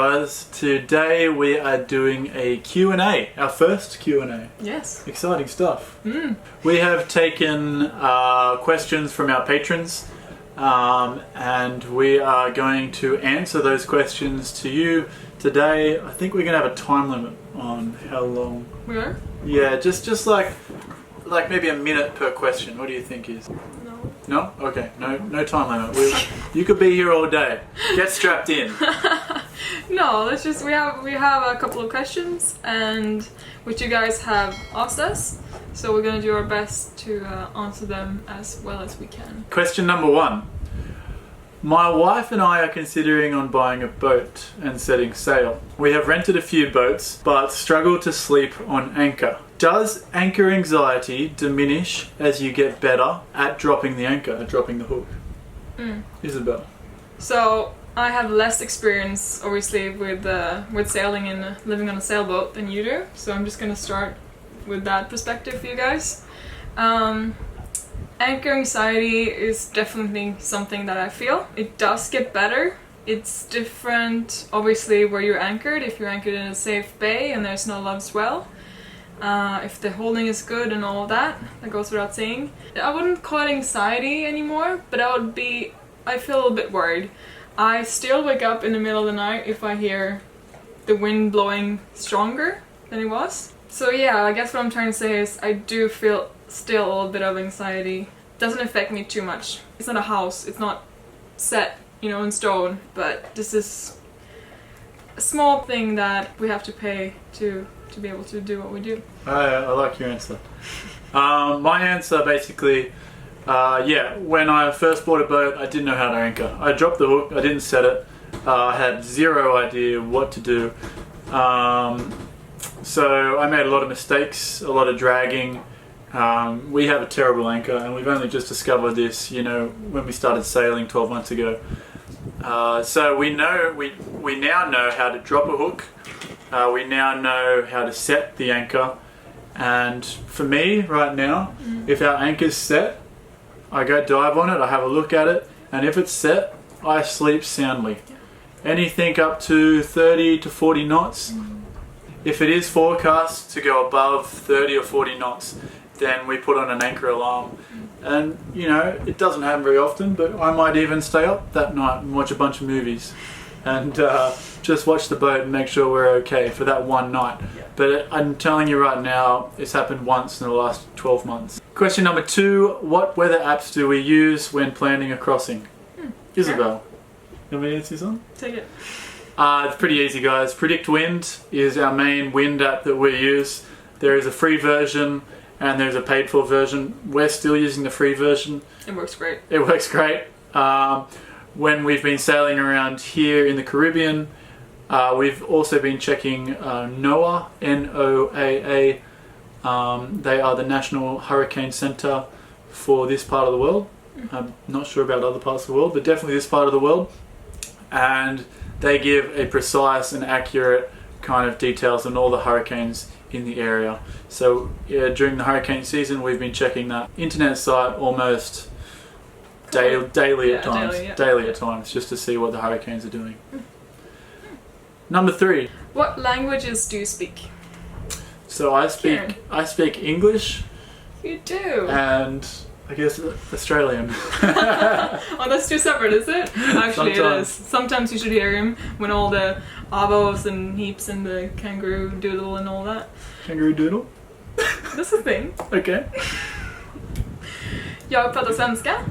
guys. Today we are doing a Q&A, our first Q&A. Yes. Exciting stuff. We have taken questions from our patrons and we are going to answer those questions to you today. I think we're going to have a time limit on how long. We are? Yeah, just like maybe a minute per question. What do you think is? No. No? Okay, no time limit. You could be here all day. Get strapped in. No, let's just we have a couple of questions and which you guys have asked us, so we're gonna do our best to answer them as well as we can. Question number 1. My wife and I are considering on buying a boat and setting sail. We have rented a few boats but struggle to sleep on anchor. Does anchor anxiety diminish as you get better at dropping the anchor, at dropping the hook? Isabel. So I have less experience, obviously, with sailing and living on a sailboat than you do. So I'm just gonna start with that perspective for you guys. Anchor anxiety is definitely something that I feel. It does get better. It's different, obviously, where you're anchored. If you're anchored in a safe bay and there's no loud swell. If the holding is good and all of that goes without saying. I wouldn't call it anxiety anymore, but I feel a little bit worried. I still wake up in the middle of the night if I hear the wind blowing stronger than it was. So yeah, I guess what I'm trying to say is I do feel still a little bit of anxiety. It doesn't affect me too much. It's not a house, it's not set, in stone, but this is a small thing that we have to pay to be able to do what we do. I like your answer. My answer basically, when I first bought a boat, I didn't know how to anchor. I dropped the hook, I didn't set it, I had zero idea what to do. So I made a lot of mistakes, a lot of dragging. We have a terrible anchor and we've only just discovered this, when we started sailing 12 months ago. So we now know how to drop a hook. We now know how to set the anchor, and for me right now, if our anchor's set, I go dive on it, I have a look at it, and if it's set, I sleep soundly. Anything up to 30 to 40 knots. If it is forecast to go above 30 or 40 knots, then we put on an anchor alarm. And it doesn't happen very often, but I might even stay up that night and watch a bunch of movies and just watch the boat and make sure we're okay for that one night. But I'm telling you right now, it's happened once in the last 12 months. Question number 2, what weather apps do we use when planning a crossing? Isabel, you want me to answer this one? Take it. It's pretty easy, guys. Predict Wind is our main wind app that we use. There is a free version and there's a paid for version. We're still using the free version. It works great. It works great. When we've been sailing around here in the Caribbean, we've also been checking NOAA, N-O-A-A. They are the National Hurricane Center for this part of the world. I'm not sure about other parts of the world, but definitely this part of the world. And they give a precise and accurate kind of details on all the hurricanes in the area. So during the hurricane season, we've been checking that internet site almost daily at times. Daily at times, just to see what the hurricanes are doing. Number 3. What languages do you speak? So I speak English. You do? And I guess Australian. Oh, that's too separate, is it? Actually, it is. Sometimes you should hear him when all the avos and heaps and the kangaroo doodle and all that. Kangaroo doodle? That's a thing. Okay. Jag pratar svenska.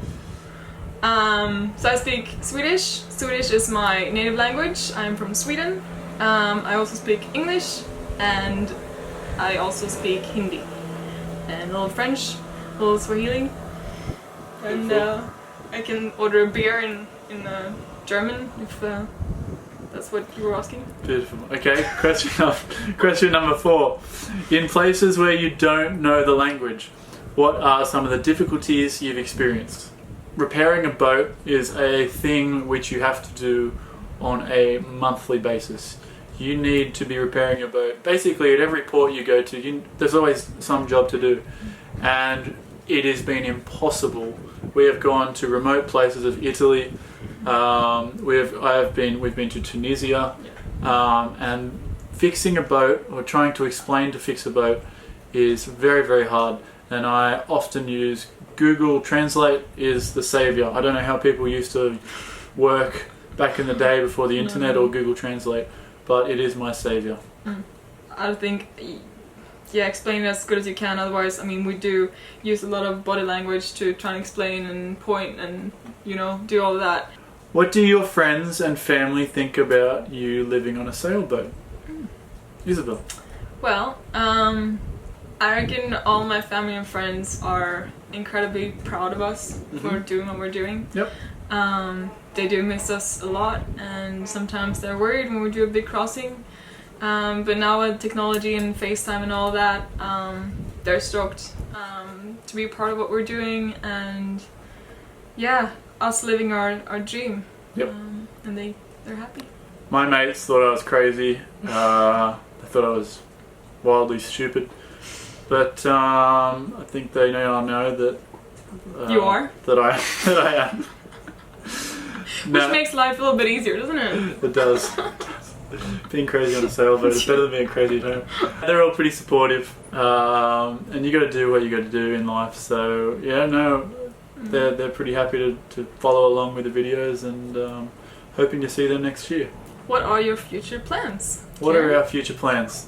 So I speak Swedish. Swedish is my native language. I'm from Sweden. I also speak English and I also speak Hindi. And a little French, a little Swahili. And I can order a beer in German if that's what you were asking. Beautiful. Okay, question number 4. In places where you don't know the language, what are some of the difficulties you've experienced? Repairing a boat is a thing which you have to do on a monthly basis. You need to be repairing your boat. Basically, at every port you go to, there's always some job to do. And it has been impossible. We have gone to remote places of Italy We've been to Tunisia, and fixing a boat or trying to explain to fix a boat is very, very hard. And I often use Google Translate is the savior. I don't know how people used to work back in the day before the internet or Google Translate, but it is my savior. I think, yeah, explain it as good as you can. Otherwise, I mean, we do use a lot of body language to try and explain and point and, you know, do all of that. What do your friends and family think about you living on a sailboat? Isabel. Well, I reckon all my family and friends are incredibly proud of us for doing what we're doing. Yep. They do miss us a lot, and sometimes they're worried when we do a big crossing. But now with technology and FaceTime and all that, they're stoked to be part of what we're doing, and yeah, us living our dream. Yep. And they're happy. My mates thought I was crazy. They thought I was wildly stupid. But I think they now know that you are. That I am. Which makes life a little bit easier, doesn't it? It does. Being crazy on a sailboat is better than being crazy at home. They're all pretty supportive, and you got to do what you got to do in life. So yeah, no, they're pretty happy to follow along with the videos, and hoping to see them next year. What are your future plans? What are our future plans?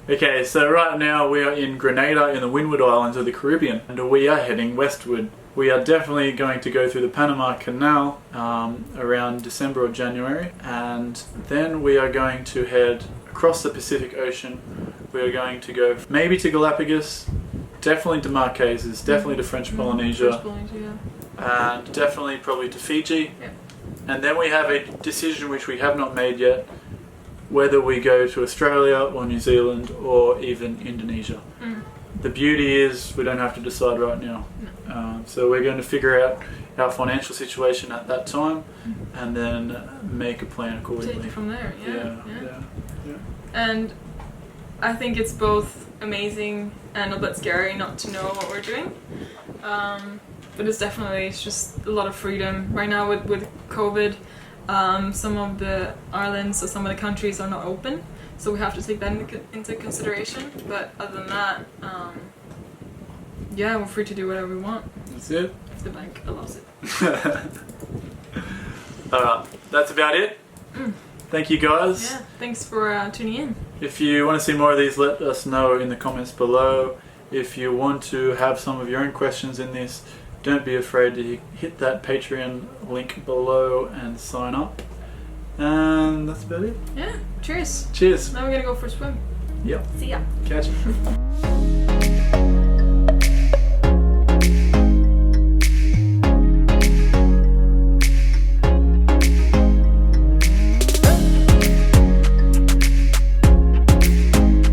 Okay, so right now we are in Grenada in the Windward Islands of the Caribbean, and we are heading westward. We are definitely going to go through the Panama Canal around December or January, and then we are going to head across the Pacific Ocean. We are going to go maybe to Galapagos, definitely to Marquesas, definitely to French Polynesia, and definitely probably to Fiji. Yeah. And then we have a decision which we have not made yet, whether we go to Australia or New Zealand or even Indonesia. The beauty is we don't have to decide right now. So we're going to figure out our financial situation at that time, and then make a plan accordingly. Take it from there. Yeah. And I think it's both amazing and a bit scary not to know what we're doing. But it's just a lot of freedom. Right now with COVID, some of the islands or some of the countries are not open, so we have to take that into consideration. But other than that, yeah, we're free to do whatever we want. That's it. If the bank allows it. Alright, that's about it. Thank you guys. Yeah, thanks for tuning in. If you want to see more of these, let us know in the comments below. If you want to have some of your own questions in this, don't be afraid to hit that Patreon link below and sign up. And that's about it. Yeah, cheers. Cheers. Now we're gonna go for a swim. Yep. See ya. Catch you.